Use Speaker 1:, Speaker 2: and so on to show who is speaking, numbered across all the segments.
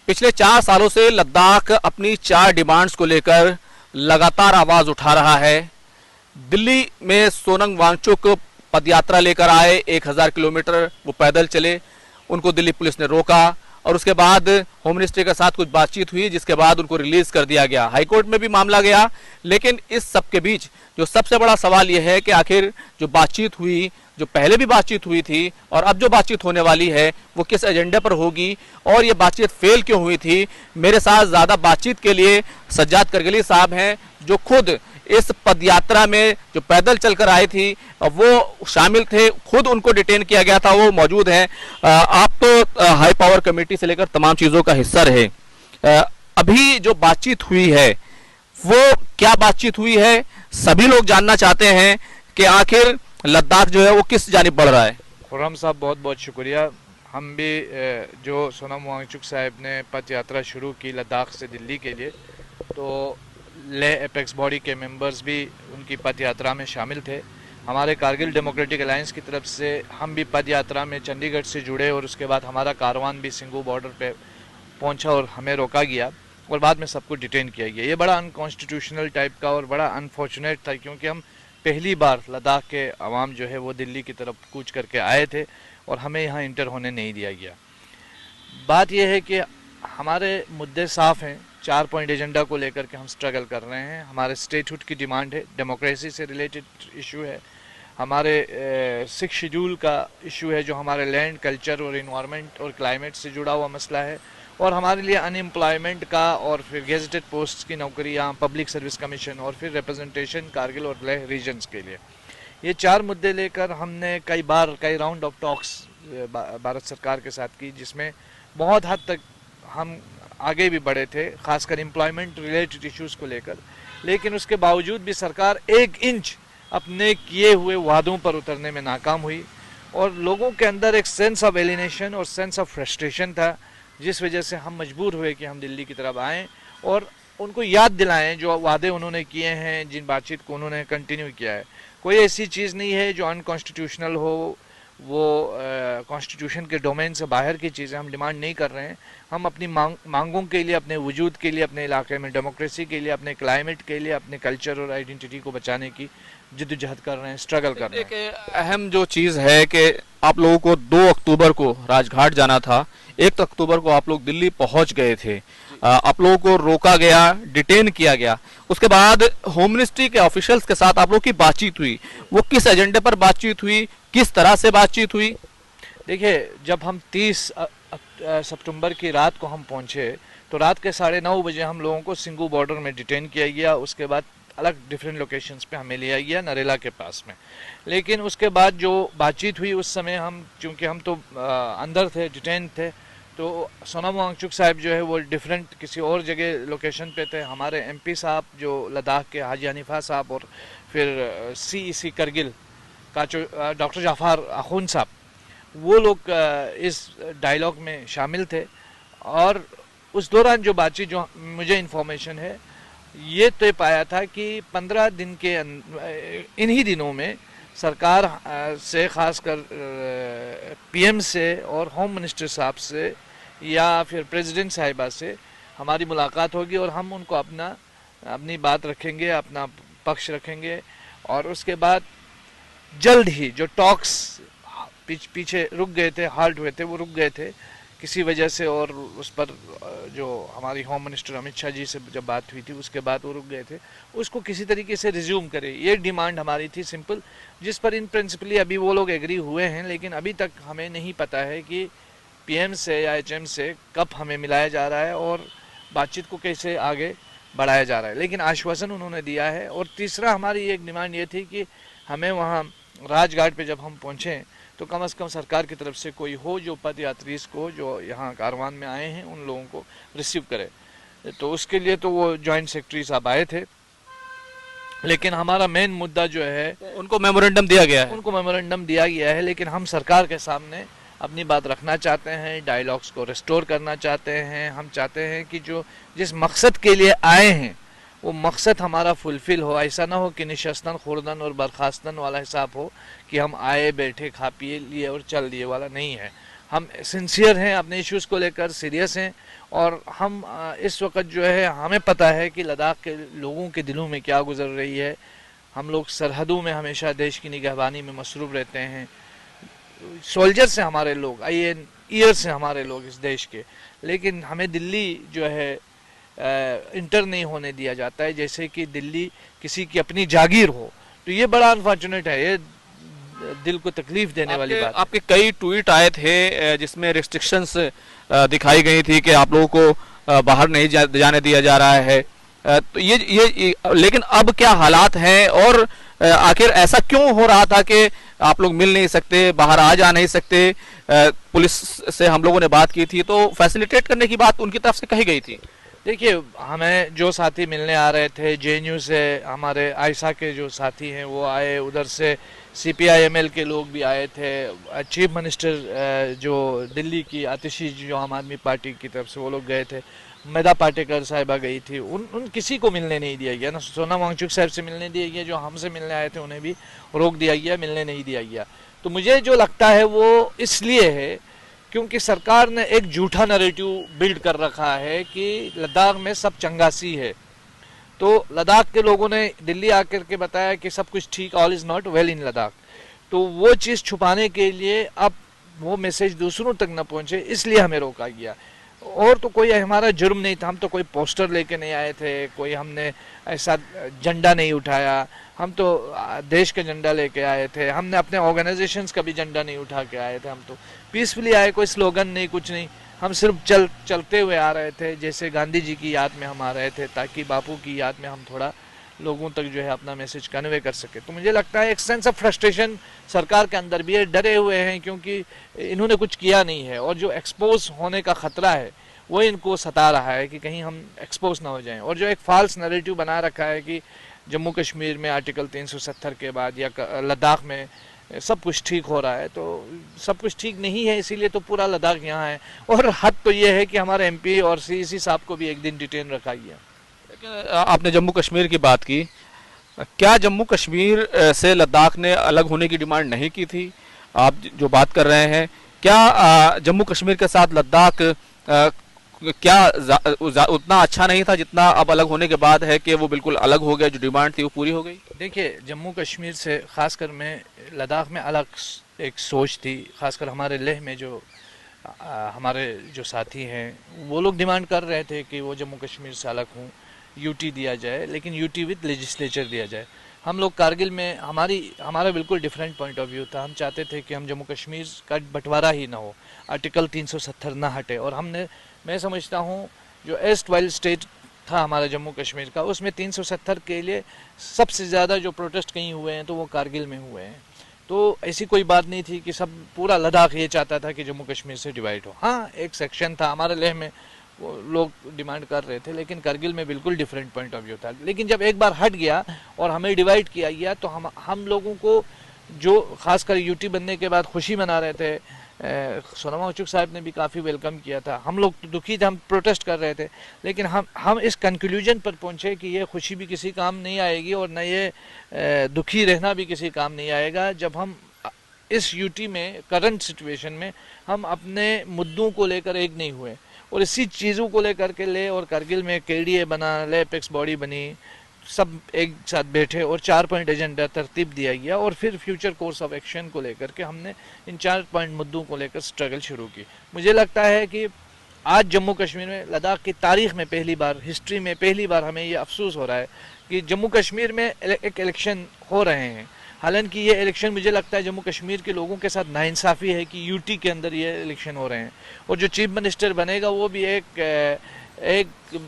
Speaker 1: पिछले 4 सालों से लद्दाख अपनी 4 डिमांड्स को लेकर लगातार आवाज उठा रहा है। दिल्ली में सोनम वांगचुक पदयात्रा लेकर आए, 1000 किलोमीटर वो पैदल चले, उनको दिल्ली पुलिस ने रोका और उसके बाद होम मिनिस्ट्री के साथ कुछ बातचीत हुई, जिसके बाद उनको रिलीज कर दिया गया। हाईकोर्ट में भी मामला गया, लेकिन इस सब के बीच जो सबसे बड़ा सवाल यह है कि आखिर जो बातचीत हुई, जो पहले भी बातचीत हुई थी और अब जो बातचीत होने वाली है, वो किस एजेंडे पर होगी और ये बातचीत फेल क्यों हुई थी। मेरे साथ ज्यादा बातचीत के लिए सज्जाद करगिली साहब हैं, जो खुद इस पदयात्रा में जो पैदल चलकर आई थी वो शामिल थे, खुद उनको डिटेन किया गया था, वो मौजूद हैं। आप तो हाई पावर कमेटी से लेकर तमाम चीजों का हिस्सा रहे। अभी जो बातचीत हुई है वो क्या बातचीत हुई है, सभी लोग जानना चाहते हैं कि आखिर लद्दाख जो है वो किस जानिब बढ़ रहा है।
Speaker 2: खुर्रम साहब बहुत बहुत शुक्रिया। हम भी जो सोनम वांगचुक साहब ने पद यात्रा शुरू की लद्दाख से दिल्ली के लिए, तो लेह एपेक्स बॉडी के मेंबर्स भी उनकी पद यात्रा में शामिल थे। हमारे कारगिल डेमोक्रेटिक अलायंस की तरफ से हम भी पद यात्रा में चंडीगढ़ से जुड़े और उसके बाद हमारा कारवान भी सिंघू बॉर्डर पे पहुंचा और हमें रोका गया और बाद में सबको डिटेन किया गया। ये बड़ा अनकॉन्स्टिट्यूशनल टाइप का और बड़ा अनफॉर्चुनेट था, क्योंकि हम पहली बार लद्दाख के अवाम जो है वो दिल्ली की तरफ कूच करके आए थे और हमें यहाँ इंटर होने नहीं दिया गया। बात यह है कि हमारे मुद्दे साफ हैं, 4 पॉइंट एजेंडा को लेकर के हम स्ट्रगल कर रहे हैं। हमारे स्टेटहुड की डिमांड है, डेमोक्रेसी से रिलेटेड इशू है, हमारे 6 शेड्यूल का इशू है जो हमारे लैंड, कल्चर और इन्वायरमेंट और क्लाइमेट से जुड़ा हुआ मसला है, और हमारे लिए अनएम्प्लॉयमेंट का और फिर गेजेटेड पोस्ट की नौकरियाँ, पब्लिक सर्विस कमीशन और फिर रिप्रेजेंटेशन कारगिल और लेह रीजन्स के लिए। ये 4 मुद्दे लेकर हमने कई राउंड ऑफ टॉक्स भारत सरकार के साथ की, जिसमें बहुत हद तक हम आगे भी बढ़े थे, खासकर एम्प्लॉयमेंट रिलेटेड इश्यूज को लेकर। लेकिन उसके बावजूद भी सरकार 1 इंच अपने किए हुए वादों पर उतरने में नाकाम हुई और लोगों के अंदर एक सेंस ऑफ एलिनेशन और सेंस ऑफ फ्रस्ट्रेशन था, जिस वजह से हम मजबूर हुए कि हम दिल्ली की तरफ आएँ और उनको याद दिलाएं जो वादे उन्होंने किए हैं, जिन बातचीत को उन्होंने कंटिन्यू किया है। कोई ऐसी चीज़ नहीं है जो अनकॉन्स्टिट्यूशनल हो, वो कॉन्स्टिट्यूशन के डोमेन से बाहर की चीज़ें हम डिमांड नहीं कर रहे हैं। हम अपनी मांगों के लिए, अपने वजूद के लिए, अपने इलाके में डेमोक्रेसी के लिए, अपने क्लाइमेट के लिए, अपने कल्चर और आइडेंटिटी को बचाने की जिद्दोजहद कर रहे हैं, स्ट्रगल कर रहे हैं।
Speaker 1: एक अहम जो चीज़ है कि आप लोगों को 2 अक्टूबर को राजघाट जाना था, 1 अक्टूबर को आप लोग दिल्ली पहुंच गए थे, आप लोगों को रोका गया, डिटेन किया गया। उसके बाद होम मिनिस्ट्री के ऑफिशियल्स के साथ आप लोगों की बातचीत हुई, वो किस एजेंडे पर बातचीत हुई, किस तरह से बातचीत हुई?
Speaker 2: देखिए, जब हम 30 सितंबर की रात को हम पहुंचे तो रात के 9:30 बजे हम लोगों को सिंघू बॉर्डर में डिटेन किया गया। उसके बाद अलग डिफरेंट लोकेशंस पे हमें लिया गया, नरेला के पास में। लेकिन उसके बाद जो बातचीत हुई उस समय हम, चूँकि हम तो अंदर थे, डिटेन थे, तो सोनम वांगचुक साहब जो है वो डिफरेंट किसी और जगह लोकेशन पे थे। हमारे MP साहब जो लद्दाख के, हाजी हनीफा साहब, और फिर CEC करगिल का जो डॉक्टर जाफर अखून साहब, वो लोग इस डायलॉग में शामिल थे। और उस दौरान जो बातचीत, जो मुझे इन्फॉर्मेशन है, ये तय पाया था कि 15 दिन के इन्हीं दिनों में सरकार से, खासकर PM से और होम मिनिस्टर साहब से या फिर प्रेसिडेंट साहिबा से हमारी मुलाकात होगी और हम उनको अपनी बात रखेंगे, अपना पक्ष रखेंगे। और उसके बाद जल्द ही जो टॉक्स पीछे रुक गए थे, हाल्ट हुए थे, वो रुक गए थे किसी वजह से, और उस पर जो हमारी होम मिनिस्टर अमित शाह जी से जब बात हुई थी उसके बाद वो रुक गए थे, उसको किसी तरीके से रिज्यूम करे। ये डिमांड हमारी थी सिंपल, जिस पर इन प्रिंसिपली अभी वो लोग एग्री हुए हैं। लेकिन अभी तक हमें नहीं पता है कि PM से या HM से कब हमें मिलाया जा रहा है और बातचीत को कैसे आगे बढ़ाया जा रहा है। लेकिन आश्वासन उन्होंने दिया है। और तीसरा हमारी एक डिमांड ये थी कि हमें वहाँ राजघाट पे जब हम पहुँचें तो कम से कम सरकार की तरफ से कोई हो जो पद यात्री को, जो यहाँ कारवान में आए हैं, उन लोगों को रिसीव करे। तो उसके लिए तो वो जॉइंट सेक्रेटरी साहब आए थे। लेकिन हमारा मेन मुद्दा जो है,
Speaker 1: उनको मेमोरेंडम दिया गया है,
Speaker 2: उनको मेमोरेंडम दिया गया है, लेकिन हम सरकार के सामने अपनी बात रखना चाहते हैं, डायलॉग्स को रिस्टोर करना चाहते हैं। हम चाहते हैं कि जिस मकसद के लिए आए हैं वो मकसद हमारा फुलफिल हो। ऐसा ना हो कि निशस्तन, खुर्दन और बर्खास्तन वाला हिसाब हो कि हम आए, बैठे, खा पिए लिए और चल दिए वाला नहीं है। हम सिंसियर हैं अपने इश्यूज़ को लेकर, सीरियस हैं, और हम इस वक्त जो है हमें पता है कि लद्दाख के लोगों के दिलों में क्या गुजर रही है। हम लोग सरहदों में हमेशा देश की निगहबानी में मसरूफ़ रहते हैं, सोल्जर से हमारे लोग, ईयर से हमारे लोग इस देश के, लेकिन हमें दिल्ली जो है इंटर नहीं होने दिया जाता है, जैसे कि दिल्ली किसी की अपनी जागीर हो। तो ये बड़ा अनफॉर्चुनेट है, ये दिल को तकलीफ देने वाली बात।
Speaker 1: आपके कई ट्वीट आए थे जिसमें रिस्ट्रिक्शंस दिखाई गई थी कि आप लोगों को बाहर नहीं जाने दिया जा रहा है। तो ये लेकिन अब क्या हालात हैं, और आखिर ऐसा क्यों हो रहा था कि आप लोग मिल नहीं सकते, बाहर आ जा नहीं सकते? पुलिस से हम लोगों ने बात की थी तो फैसिलिटेट करने की बात उनकी तरफ से कही गई थी।
Speaker 2: देखिए, हमें जो साथी मिलने आ रहे थे, जेएनयू से हमारे आयशा के जो साथी हैं वो आए, उधर से सीपीआईएमएल के लोग भी आए थे, चीफ मिनिस्टर जो दिल्ली की आतिशी जो आम आदमी पार्टी की तरफ से वो लोग गए थे, मेधा पाटेकर साहिबा गई थी, उन किसी को मिलने नहीं दिया गया ना। सोनम वांगचुक साहब से मिलने दिया गया, जो हमसे मिलने आए थे उन्हें भी रोक दिया गया, मिलने नहीं दिया गया। तो मुझे जो लगता है वो इसलिए है क्योंकि सरकार ने एक झूठा नैरेटिव बिल्ड कर रखा है कि लद्दाख में सब चंगासी है। तो लद्दाख के लोगों ने दिल्ली आकर के बताया कि सब कुछ ठीक, all is not well in Ladakh. तो वो चीज़ छुपाने के लिए अब वो मैसेज दूसरों तक न पहुंचे, इसलिए हमें रोका गया। और तो कोई हमारा जुर्म नहीं था, हम तो कोई पोस्टर लेके नहीं आए थे, कोई हमने ऐसा झंडा नहीं उठाया, हम तो देश का झंडा लेके आए थे, हमने अपने ऑर्गेनाइजेशंस का भी झंडा नहीं उठा के आए थे, हम तो पीसफुली आए, कोई स्लोगन नहीं, कुछ नहीं, हम सिर्फ चलते हुए आ रहे थे, जैसे गांधी जी की याद में हम आ रहे थे, ताकि बापू की याद में हम थोड़ा लोगों तक जो है अपना मैसेज कन्वे कर सके। तो मुझे लगता है एक सेंस ऑफ फ्रस्ट्रेशन सरकार के अंदर भी है, डरे हुए हैं क्योंकि इन्होंने कुछ किया नहीं है, और जो एक्सपोज होने का खतरा है वो इनको सता रहा है कि कहीं हम एक्सपोज ना हो जाएं। और जो एक फॉल्स नैरेटिव बना रखा है कि जम्मू कश्मीर में आर्टिकल 370 के बाद या लद्दाख में सब कुछ ठीक हो रहा है, तो सब कुछ ठीक नहीं है, इसीलिए तो पूरा लद्दाख यहाँ है। और हद तो ये है कि हमारे एमपी और सीईसी साहब को भी एक दिन डिटेन रखा गया।
Speaker 1: लेकिन आपने जम्मू कश्मीर की बात की, क्या जम्मू कश्मीर से लद्दाख ने अलग होने की डिमांड नहीं की थी? आप जो बात कर रहे हैं, क्या जम्मू कश्मीर के साथ लद्दाख क्या उतना अच्छा नहीं था जितना अब अलग होने के बाद है कि वो बिल्कुल अलग हो गया, जो डिमांड थी वो पूरी हो गई?
Speaker 2: देखिए, जम्मू कश्मीर से खासकर में लद्दाख में अलग एक सोच थी, खासकर हमारे लेह में जो हमारे जो साथी हैं वो लोग डिमांड कर रहे थे कि वो जम्मू कश्मीर से अलग हों, यूटी दिया जाए, लेकिन यूटी विद लेजिस्लेचर दिया जाए। हम लोग कारगिल में हमारा बिल्कुल डिफरेंट पॉइंट ऑफ व्यू था, हम चाहते थे कि हम जम्मू कश्मीर का बंटवारा ही ना हो, आर्टिकल 370 ना हटे। और मैं समझता हूँ जो ईस्ट वाइल स्टेट था हमारा जम्मू कश्मीर का, उसमें 370 के लिए सबसे ज़्यादा जो प्रोटेस्ट कहीं हुए हैं तो वो कारगिल में हुए हैं। तो ऐसी कोई बात नहीं थी कि सब पूरा लद्दाख ये चाहता था कि जम्मू कश्मीर से डिवाइड हो। हाँ, एक सेक्शन था हमारे लेह में, वो लोग डिमांड कर रहे थे, लेकिन कारगिल में बिल्कुल डिफरेंट पॉइंट ऑफ व्यू था। लेकिन जब एक बार हट गया और हमें डिवाइड किया गया तो हम लोगों को जो खासकर यूटी बनने के बाद खुशी मना रहे थे, सोनम वांगचुक साहब ने भी काफ़ी वेलकम किया था, हम लोग तो दुखी थे, हम प्रोटेस्ट कर रहे थे, लेकिन हम इस कंक्लूजन पर पहुंचे कि ये खुशी भी किसी काम नहीं आएगी और न ये दुखी रहना भी किसी काम नहीं आएगा, जब हम इस यूटी में करंट सिचुएशन में हम अपने मुद्दों को लेकर एक नहीं हुए। और इसी चीज़ों को लेकर के ले और कारगिल में केडीए बना, ले एपेक्स बॉडी बनी, सब एक साथ बैठे और 4 पॉइंट एजेंडा तरतीब दिया गया, और फिर फ्यूचर कोर्स ऑफ एक्शन को लेकर के हमने इन 4 पॉइंट मुद्दों को लेकर स्ट्रगल शुरू की। मुझे लगता है कि आज जम्मू कश्मीर में, लद्दाख की तारीख में पहली बार, हिस्ट्री में पहली बार हमें ये अफसोस हो रहा है कि जम्मू कश्मीर में एक इलेक्शन हो रहे हैं। हालांकि ये इलेक्शन मुझे लगता है जम्मू कश्मीर के लोगों के साथ नाइंसाफ़ी है कि यूटी के अंदर ये इलेक्शन हो रहे हैं, और जो चीफ मिनिस्टर बनेगा वो भी एक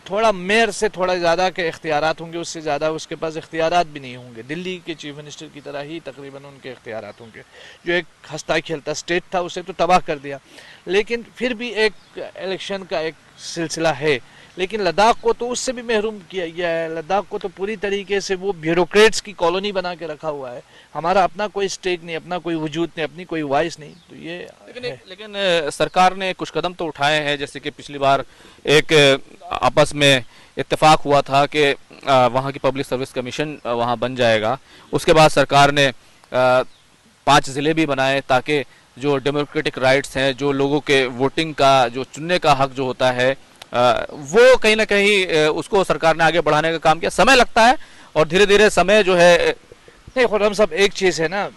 Speaker 2: थोड़ा मेयर से थोड़ा ज़्यादा के इख्तियारात होंगे, उससे ज़्यादा उसके पास इख्तियारात भी नहीं होंगे, दिल्ली के चीफ मिनिस्टर की तरह ही तकरीबन उनके इख्तियारात होंगे। जो एक हंसता खेलता स्टेट था उसे तो तबाह कर दिया, लेकिन फिर भी एक इलेक्शन का एक सिलसिला है। लेकिन लद्दाख को तो उससे भी महरूम किया गया है, लद्दाख को तो पूरी तरीके से वो ब्यूरोक्रेट्स की कॉलोनी बना के रखा हुआ है, हमारा अपना कोई स्टेक नहीं, अपना कोई वजूद नहीं, अपनी कोई वॉइस नहीं। तो ये
Speaker 1: लेकिन सरकार ने कुछ कदम तो उठाए हैं, जैसे कि पिछली बार एक आपस में इत्तेफाक हुआ था कि वहाँ की पब्लिक सर्विस कमीशन वहाँ बन जाएगा। उसके बाद सरकार ने 5 ज़िले भी बनाए ताकि जो डेमोक्रेटिक राइट्स हैं, जो लोगों के वोटिंग का, जो चुनने का हक जो होता है, वो कहीं ना कहीं उसको सरकार ने आगे बढ़ाने का काम किया। समय लगता है और धीरे धीरे समय जो है।
Speaker 2: नहीं खुर्रम साहब, एक चीज़ है ना,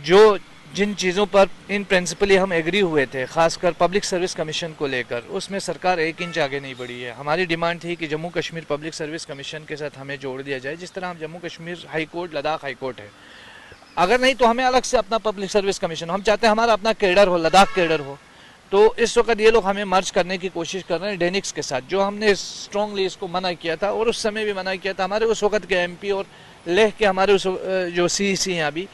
Speaker 2: जो जिन चीज़ों पर इन प्रिंसिपली हम एग्री हुए थे, खासकर पब्लिक सर्विस कमीशन को लेकर, उसमें सरकार एक इंच आगे नहीं बढ़ी है। हमारी डिमांड थी कि Jammu Kashmir public service commission के साथ हमें जोड़ दिया जाए, जिस तरह हम Jammu Kashmir high court, Ladakh high court है। अगर नहीं तो हमें अलग से अपना पब्लिक सर्विस कमीशन, हम चाहते हैं हमारा अपना कैडर हो, लद्दाख कैडर हो। तो इस वक्त ये लोग हमें मर्ज करने की कोशिश कर रहे हैं डेनिक्स के साथ, जो हमने स्ट्रांगली इसको मना किया था और उस समय भी मना किया था। हमारे उस वक्त के एमपी और लेह के हमारे उस जो सीईसी हैं अभी,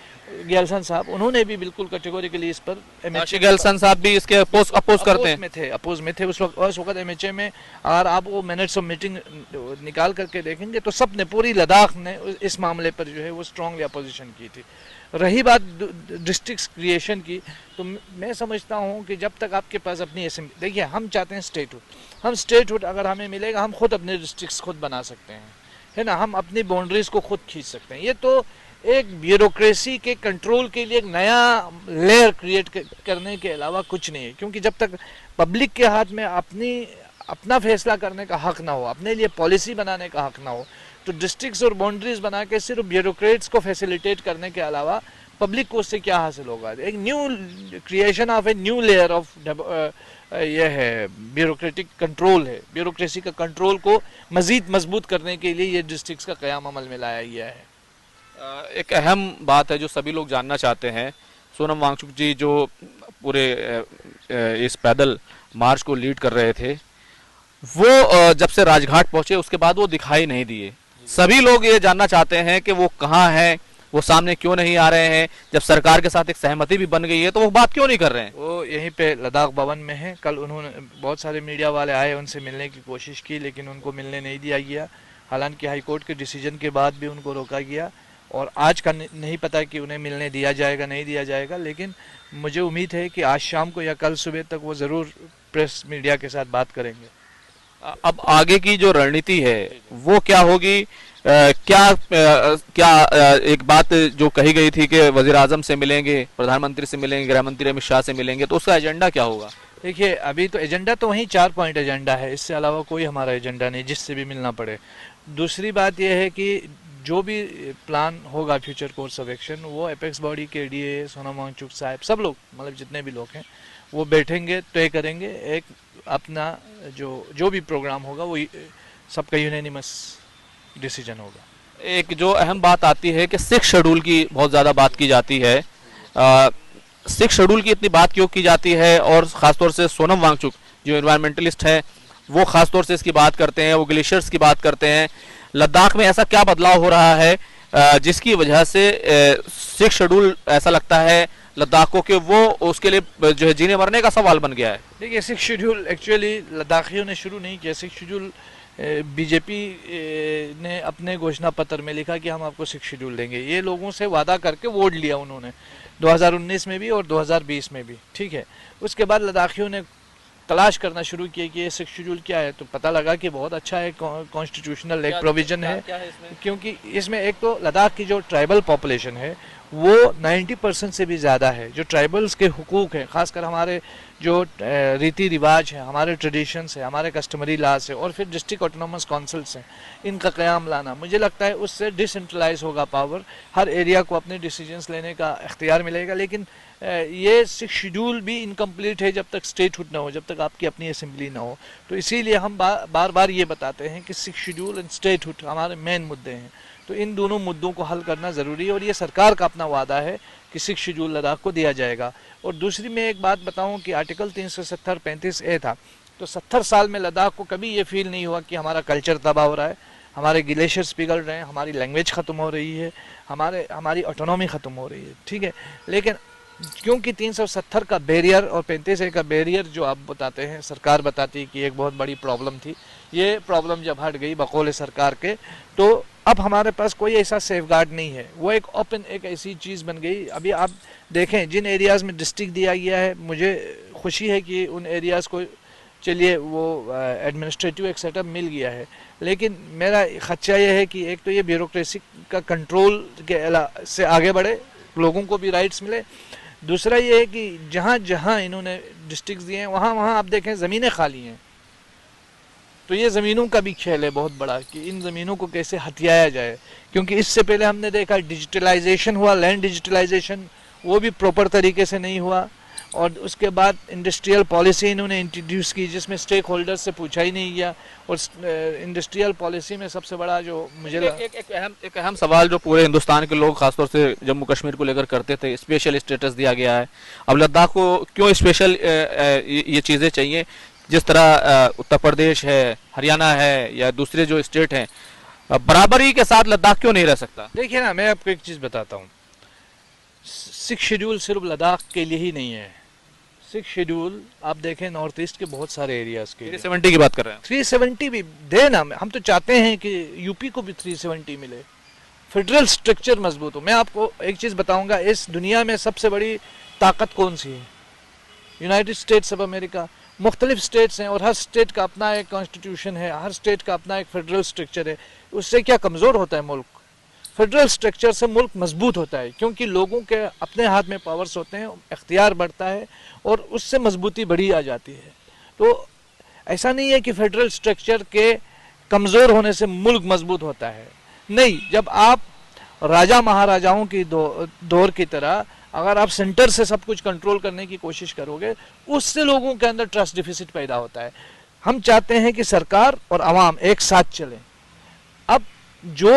Speaker 2: गैलसन साहब, उन्होंने भी बिल्कुल कैटेगोरिकली इस पर
Speaker 1: काशी गैलसन साहब भी इसके अपोज करते हैं।
Speaker 2: अपोज में थे उस वक्त एमएचए में। अगर आप वो मिनट्स ऑफ मीटिंग निकाल करके देखेंगे तो सब ने, पूरी लद्दाख ने इस मामले पर जो है वो स्ट्रांगली अपोजिशन की थी। रही बात डिस्ट्रिक्ट क्रिएशन की, तो मैं समझता हूँ कि जब तक आपके पास अपनी असेंबली, देखिए हम चाहते हैं स्टेटहुड, हम स्टेटहुड अगर हमें मिलेगा हम खुद अपने डिस्ट्रिक्ट्स खुद बना सकते हैं, है ना, हम अपनी बाउंड्रीज को खुद खींच सकते हैं। ये तो एक ब्यूरोक्रेसी के कंट्रोल के लिए एक नया लेयर क्रिएट करने के अलावा कुछ नहीं है, क्योंकि जब तक पब्लिक के हाथ में अपना फैसला करने का हक ना हो, अपने लिए पॉलिसी बनाने का हक ना हो, तो डिस्ट्रिक्ट्स और बाउंड्रीज बना के सिर्फ ब्यूरोक्रेट्स को फैसिलिटेट करने के अलावा पब्लिक को उससे क्या हासिल होगा। एक new creation of a new layer of यह है ब्यूरोक्रेटिक कंट्रोल है। ब्यूरोक्रेसी का कंट्रोल को मजीद मजबूत करने के लिए ये डिस्ट्रिक्ट्स का क़याम अमल में लाया गया है।
Speaker 1: एक अहम बात है जो सभी लोग जानना चाहते हैं, सोनम वांगचुक जी जो पूरे इस पैदल मार्च को लीड कर रहे थे, वो जब से राजघाट पहुंचे उसके बाद वो दिखाई नहीं दिए। सभी लोग ये जानना चाहते हैं कि वो कहाँ हैं, वो सामने क्यों नहीं आ रहे हैं। जब सरकार के साथ एक सहमति भी बन गई है तो वो बात क्यों नहीं कर रहे हैं।
Speaker 2: वो यहीं पे लद्दाख भवन में है। कल उन्होंने, बहुत सारे मीडिया वाले आए, उनसे मिलने की कोशिश की, लेकिन उनको मिलने नहीं दिया गया। हालांकि हाईकोर्ट के डिसीजन के बाद भी उनको रोका गया और आज का नहीं पता कि उन्हें मिलने दिया जाएगा नहीं दिया जाएगा, लेकिन मुझे उम्मीद है कि आज शाम को या कल सुबह तक वो ज़रूर प्रेस मीडिया के साथ बात करेंगे।
Speaker 1: अब आगे की जो रणनीति है वो क्या होगी? क्या एक बात जो कही गई थी कि वजीर आजम से मिलेंगे, प्रधानमंत्री से मिलेंगे, गृह मंत्री अमित शाह से मिलेंगे, तो उसका एजेंडा क्या होगा?
Speaker 2: देखिए, अभी तो एजेंडा तो वहीं 4 पॉइंट एजेंडा है, इससे अलावा कोई हमारा एजेंडा नहीं जिससे भी मिलना पड़े। दूसरी बात यह है कि जो भी प्लान होगा फ्यूचर कोर्स ऑफ एक्शन, वो एपेक्स बॉडी के डीए, सोनम वांगचुक साहब, सब लोग, मतलब जितने भी लोग हैं, वो बैठेंगे, तय करेंगे एक अपना जो भी प्रोग्राम होगा, वो सबका यूनानिमस डिसीजन होगा।
Speaker 1: एक जो अहम बात आती है कि 6 शेड्यूल की बहुत ज़्यादा बात की जाती है। 6 शेड्यूल की इतनी बात क्यों की जाती है? और ख़ासतौर से सोनम वांगचुक जो एनवायरमेंटलिस्ट है वो ख़ासतौर से इसकी बात करते हैं, वो ग्लेशियर्स की बात करते हैं। लद्दाख में ऐसा क्या बदलाव हो रहा है जिसकी वजह से 6 शेड्यूल ऐसा लगता है लद्दाख को कि वो उसके लिए जो है जीने मरने का सवाल बन गया है?
Speaker 2: देखिए, 6 शेड्यूल एक्चुअली लद्दाखियों ने शुरू नहीं किया। 6 शेड्यूल बीजेपी ने अपने घोषणा पत्र में लिखा कि हम आपको 6 शेड्यूल देंगे। ये लोगों से वादा करके वोट लिया उन्होंने 2019 में भी और 2020 में भी, ठीक है। उसके बाद लद्दाखियों ने तलाश करना शुरू किया कि ये 6 शेड्यूल क्या है, तो पता लगा कि बहुत अच्छा है, कॉन्स्टिट्यूशनल एक प्रोविजन है। क्योंकि इसमें एक तो लद्दाख की जो ट्राइबल पॉपुलेशन है वो 90% से भी ज़्यादा है। जो ट्राइबल्स के हुकूक हैं, ख़ासकर हमारे जो रीति रिवाज हैं, हमारे ट्रेडिशंस हैं, हमारे कस्टमरी लॉज हैं, और फिर डिस्ट्रिक्ट ऑटोनोमस काउंसिल्स हैं, इनका क़याम लाना, मुझे लगता है उससे डिसेंट्रलाइज होगा पावर, हर एरिया को अपने डिसीजंस लेने का इख्तियार मिलेगा। लेकिन ये 6 शेड्यूल भी इनकम्प्लीट है जब तक स्टेटहुड ना हो, जब तक आपकी अपनी असेंबली ना हो। तो इसीलिए हम बार बार ये बताते हैं कि 6 शेड्यूल एंड स्टेटहुड हमारे मेन मुद्दे हैं। तो इन दोनों मुद्दों को हल करना ज़रूरी है और ये सरकार का अपना वादा है कि 6 शेड्यूल लद्दाख को दिया जाएगा। और दूसरी मैं एक बात बताऊं कि आर्टिकल 370-35A था, तो 70 साल में लद्दाख को कभी ये फील नहीं हुआ कि हमारा कल्चर तबाह हो रहा है, हमारे ग्लेशियर्स पिघल रहे हैं, हमारी लैंग्वेज ख़त्म हो रही है, हमारी ऑटोनॉमी ख़त्म हो रही है, ठीक है। लेकिन क्योंकि 370 का बैरियर और 35A का बैरियर जो आप बताते हैं, सरकार बताती है कि एक बहुत बड़ी प्रॉब्लम थी, ये प्रॉब्लम जब हट गई बकौल सरकार के, तो अब हमारे पास कोई ऐसा सेफगार्ड नहीं है। वो एक ओपन, एक ऐसी चीज़ बन गई। अभी आप देखें जिन एरियाज़ में डिस्ट्रिक्ट दिया गया है, मुझे खुशी है कि उन एरियाज़ को चलिए वो एडमिनिस्ट्रेटिव एक सेटअप मिल गया है, लेकिन मेरा खदशा ये है कि एक तो ये ब्यूरोक्रेसी का कंट्रोल के से आगे बढ़े, लोगों को भी राइट्स मिले। दूसरा ये है कि जहाँ जहाँ इन्होंने डिस्ट्रिक्ट दिए हैं वहाँ वहाँ आप देखें ज़मीनें खाली हैं, तो ये ज़मीनों का भी खेल है बहुत बड़ा कि इन ज़मीनों को कैसे हथियाया जाए, क्योंकि इससे पहले हमने देखा डिजिटलाइजेशन हुआ, लैंड डिजिटलाइजेशन, वो भी प्रॉपर तरीके से नहीं हुआ, और उसके बाद इंडस्ट्रियल पॉलिसी इन्होंने इंट्रोड्यूस की जिसमें स्टेक होल्डर से पूछा ही नहीं गया, और इंडस्ट्रियल पॉलिसी में सबसे बड़ा जो मुझे
Speaker 1: एक अहम सवाल जो पूरे हिंदुस्तान के लोग खासतौर से जम्मू कश्मीर को लेकर करते थे, स्पेशल स्टेटस दिया गया है, अब लद्दाख को क्यों स्पेशल ये चीज़ें चाहिए? जिस तरह उत्तर प्रदेश है, हरियाणा है या दूसरे जो स्टेट हैं, बराबरी के साथ लद्दाख क्यों नहीं रह सकता?
Speaker 2: देखिए ना, मैं आपको एक चीज़ बताता हूँ, 6 शेड्यूल सिर्फ लद्दाख के लिए ही नहीं है। 6 शेड्यूल आप देखें नॉर्थ ईस्ट के बहुत सारे एरियाज के
Speaker 1: 370 की बात कर रहे हैं।
Speaker 2: 370 भी दे ना, हम तो चाहते हैं कि यूपी को भी 370 मिले, फेडरल स्ट्रक्चर मजबूत हो। मैं आपको एक चीज़ बताऊंगा, इस दुनिया में सबसे बड़ी ताकत कौन सी है? United states of America. मुख्तलिफ स्टेट्स हैं और हर स्टेट का अपना एक कॉन्स्टिट्यूशन है, हर स्टेट का अपना एक फेडरल स्ट्रक्चर है। उससे क्या कमज़ोर होता है मुल्क? फेडरल स्ट्रक्चर से मुल्क मजबूत होता है, क्योंकि लोगों के अपने हाथ में पावर्स होते हैं, इख्तियार बढ़ता है और उससे मजबूती बढ़ी आ जाती है। तो ऐसा नहीं है कि फेडरल स्ट्रक्चर के कमज़ोर होने से मुल्क मजबूत होता है, नहीं। जब आप राजा महाराजाओं की दौर की तरह अगर आप सेंटर से सब कुछ कंट्रोल करने की कोशिश करोगे, उससे लोगों के अंदर ट्रस्ट डिफिसिट पैदा होता है। हम चाहते हैं कि सरकार और आवाम एक साथ चलें। अब जो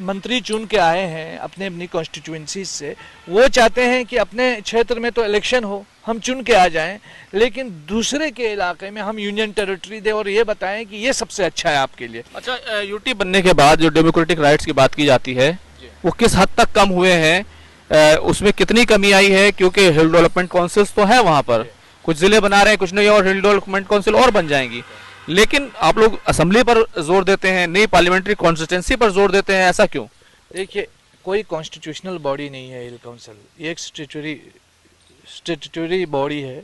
Speaker 2: मंत्री चुन के आए हैं अपने अपनी कॉन्स्टिट्यूएंसी से, वो चाहते हैं कि अपने क्षेत्र में तो इलेक्शन हो, हम चुन के आ जाएं, लेकिन दूसरे के इलाके में हम यूनियन टेरिटरी दें और ये बताएं कि ये सबसे अच्छा है आपके लिए।
Speaker 1: अच्छा, यूटी बनने के बाद जो डेमोक्रेटिक राइट्स की बात की जाती है, वो किस हद तक कम हुए हैं? उसमें कितनी कमी आई है? क्योंकि हिल डेवलपमेंट काउंसिल्स तो है वहाँ पर, कुछ जिले बना रहे हैं, कुछ नहीं, और हिल डेवलपमेंट काउंसिल और बन जाएंगी, लेकिन आप लोग असेंबली पर जोर देते हैं, नई पार्लियामेंट्री कॉन्स्टिट्यूंसी पर जोर देते हैं, ऐसा क्यों?
Speaker 2: देखिए, कोई कॉन्स्टिट्यूशनल बॉडी नहीं है हिल काउंसिल, ये एक स्टेटूटरी बॉडी है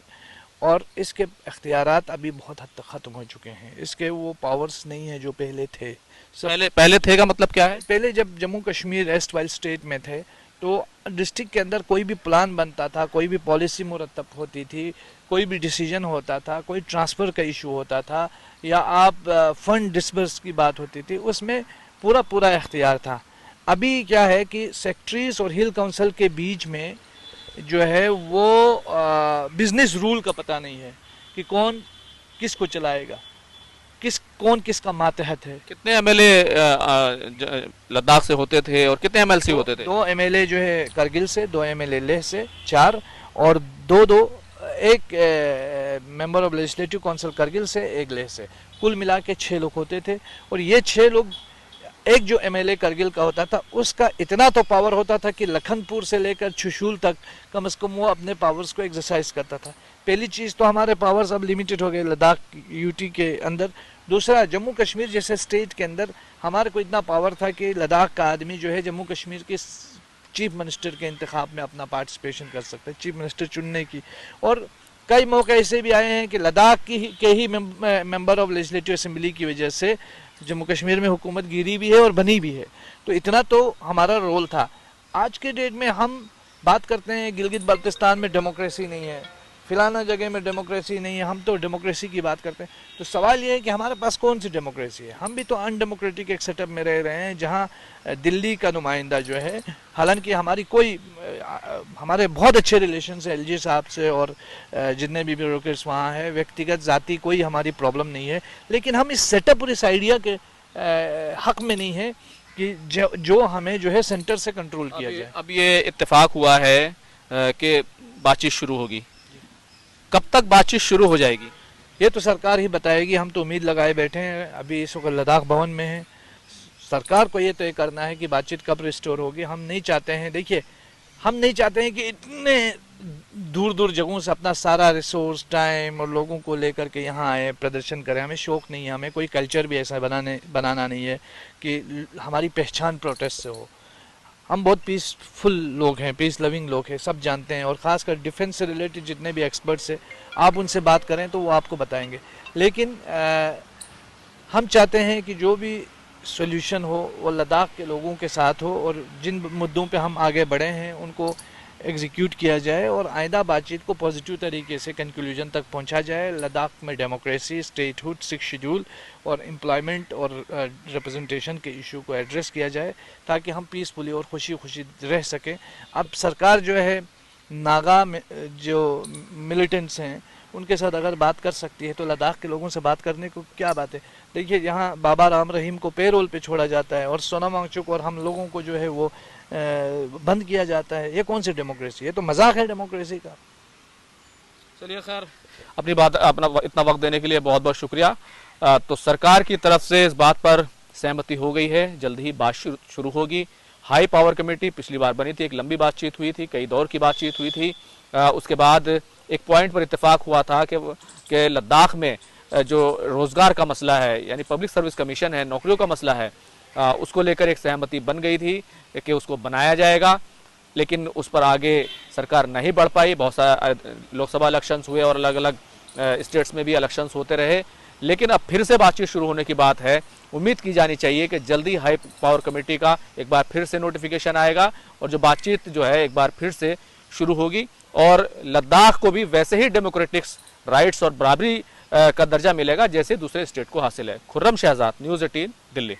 Speaker 2: और इसके इख्तियारात अभी बहुत हद तक ख़त्म हो चुके हैं। इसके वो पावर्स नहीं है जो पहले थे।
Speaker 1: पहले थे का मतलब क्या है?
Speaker 2: पहले जब जम्मू कश्मीर एस्ट वाइल स्टेट में थे तो डिस्ट्रिक्ट के अंदर कोई भी प्लान बनता था, कोई भी पॉलिसी मुरतब होती थी, कोई भी डिसीजन होता था, कोई ट्रांसफ़र का इशू होता था, या आप फंड डिसबर्स की बात होती थी, उसमें पूरा इख्तियार था। अभी क्या है कि सेक्रेटरीज और हिल काउंसिल के बीच में जो है वो बिजनेस रूल का पता नहीं है कि कौन किसको चलाएगा, कौन किसका मातहत है।
Speaker 1: कितने एमएलए लद्दाख से होते थे और कितने एमएलसी होते थे?
Speaker 2: 2 एमएलए जो है करगिल से, 2 एमएलए लेह से, 4, और 2 एक member of legislative council Kargil से, 1 लेह से, कुल मिला के 6 लोग होते थे। और ये 6 लोग, एक जो एमएलए करगिल का होता था उसका इतना तो पावर होता था कि लखनपुर से लेकर चुशूल तक कम से कम वो अपने पावर्स को एक्सरसाइज करता था। पहली चीज़ तो हमारे पावर्स अब लिमिटेड हो गए लद्दाख यूटी के अंदर। दूसरा, जम्मू कश्मीर जैसे स्टेट के अंदर हमारे को इतना पावर था कि लद्दाख का आदमी जो है जम्मू कश्मीर के चीफ मिनिस्टर के इंतखाब में अपना पार्टिसिपेशन कर सकता है, चीफ मिनिस्टर चुनने की। और कई मौके ऐसे भी आए हैं कि लद्दाख के ही मेंबर ऑफ लेजिस्लेटिव असेंबली की वजह से जम्मू कश्मीर में हुकूमत गिरी भी है और बनी भी है। तो इतना तो हमारा रोल था। आज के डेट में हम बात करते हैं गिलगित बल्तिस्तान में डेमोक्रेसी नहीं है, फिलाना जगह में डेमोक्रेसी नहीं है, हम तो डेमोक्रेसी की बात करते हैं। तो सवाल ये है कि हमारे पास कौन सी डेमोक्रेसी है? हम भी तो अनडेमोक्रेटिक एक सेटअप में रह रहे हैं जहां दिल्ली का नुमाइंदा जो है, हालांकि हमारे बहुत अच्छे रिलेशन है एलजी साहब से और जितने भी ब्यूरोक्रेट्स वहाँ हैं, व्यक्तिगत जाति कोई हमारी प्रॉब्लम नहीं है, लेकिन हम इस सेटअप और इस आइडिया के हक में नहीं है कि जो हमें जो है सेंटर से कंट्रोल किया जाए।
Speaker 1: अब ये इत्तेफाक हुआ है कि बातचीत शुरू होगी, कब तक बातचीत शुरू हो जाएगी?
Speaker 2: ये तो सरकार ही बताएगी। हम तो उम्मीद लगाए बैठे हैं, अभी इस वक्त लद्दाख भवन में है। सरकार को ये तय करना है कि बातचीत कब रिस्टोर होगी। हम नहीं चाहते हैं, देखिए, हम नहीं चाहते हैं कि इतने दूर दूर जगहों से अपना सारा रिसोर्स, टाइम और लोगों को लेकर के यहाँ आए, प्रदर्शन करें। हमें शौक़ नहीं है, हमें कोई कल्चर भी ऐसा बनाना नहीं है कि हमारी पहचान प्रोटेस्ट से हो। हम बहुत पीसफुल लोग हैं, पीस लविंग लोग हैं, सब जानते हैं। और ख़ासकर डिफेंस से रिलेटेड जितने भी एक्सपर्ट्स हैं, आप उनसे बात करें तो वो आपको बताएंगे। लेकिन हम चाहते हैं कि जो भी सोल्यूशन हो वो लद्दाख के लोगों के साथ हो, और जिन मुद्दों पे हम आगे बढ़े हैं उनको एग्जीक्यूट किया जाए और आइंदा बातचीत को पॉजिटिव तरीके से कंक्लूजन तक पहुंचा जाए। लद्दाख में डेमोक्रेसी, स्टेटहुड, 6 शेड्यूल और एम्प्लॉयमेंट और रिप्रेजेंटेशन के इशू को एड्रेस किया जाए ताकि हम पीसफुली और खुशी खुशी रह सकें। अब सरकार जो है नागा में जो मिलिटेंट्स हैं उनके साथ अगर बात कर सकती है तो लद्दाख के लोगों से बात करने को क्या बात है। देखिए यहाँ बाबा राम रहीम को पेरोल पे छोड़ा जाता है और सोनम वांगचुक और हम लोगों को जो है वो बंद किया जाता है। ये कौन सी डेमोक्रेसी है? तो मजाक है डेमोक्रेसी का।
Speaker 1: चलिए खैर, अपना इतना वक्त देने के लिए बहुत बहुत शुक्रिया। तो सरकार की तरफ से इस बात पर सहमति हो गई है, जल्द ही बात शुरू होगी। हाई पावर कमेटी पिछली बार बनी थी, एक लंबी बातचीत हुई थी, कई दौर की बातचीत हुई थी। उसके बाद एक पॉइंट पर इत्तेफाक हुआ था कि लद्दाख में जो रोजगार का मसला है, यानी पब्लिक सर्विस कमीशन है, नौकरियों का मसला है, उसको लेकर एक सहमति बन गई थी कि उसको बनाया जाएगा। लेकिन उस पर आगे सरकार नहीं बढ़ पाई। बहुत सारे लोकसभा इलेक्शंस हुए और अलग अलग स्टेट्स में भी इलेक्शंस होते रहे। लेकिन अब फिर से बातचीत शुरू होने की बात है। उम्मीद की जानी चाहिए कि जल्दी हाई पावर कमेटी का एक बार फिर से नोटिफिकेशन आएगा और जो बातचीत जो है एक बार फिर से शुरू होगी और लद्दाख को भी वैसे ही डेमोक्रेटिक राइट्स और बराबरी का दर्जा मिलेगा जैसे दूसरे स्टेट को हासिल है। खुर्रम शहजाद, न्यूज़ 18, दिल्ली।